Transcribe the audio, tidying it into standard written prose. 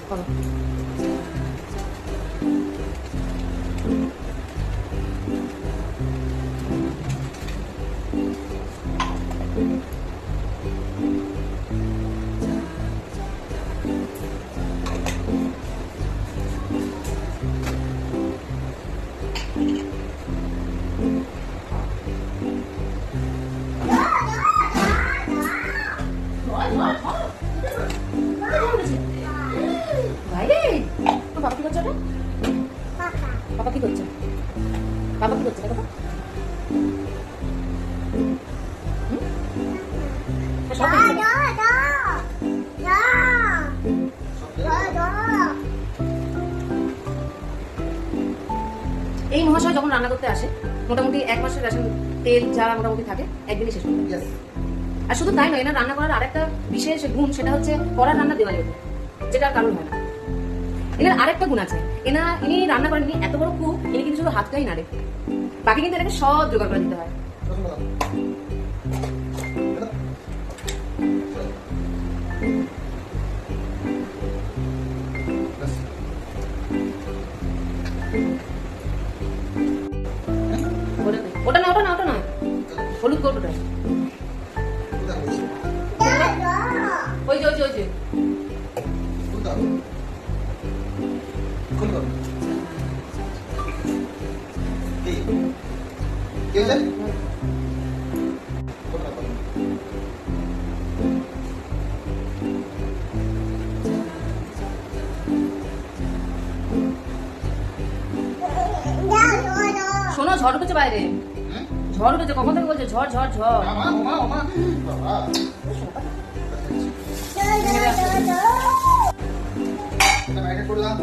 করো। বাইরে তো বাবা কি করছে ওটা? বাবা কি করছে? বাবা কি করছে দেখো? এই মহাশয় যখন রান্না করতে আসে মোটামুটি 1 মাসের রেশন তেল যা মোটামুটি থাকে একদিনই শেষ করতে। আর শুধু তাই নয়, এনার রান্না করার আরেকটা বিশেষ গুণ, সেটা হচ্ছে কড়ার রান্না দেওয়া যাবে, যেটা কারণ হয় না। এনার আরেকটা গুণ আছে, ইনি রান্না করেন, ইনি এত বড় কুক, ইনি কিন্তু শুধু হাতটাই নাড়ে, বাকি কিন্তু এটাকে সব জোগাড় করে দিতে হয়। ওটা না, ওটা না, ওটা না, হলুদ কৌটোটা, ওই যে ওই যে ওই যে শোনো, ঝড় উঠেছে বাইরে, ঝড় উঠেছে, কখন থেকে বলছে ঝড় ঝড় ঝড়। করলাম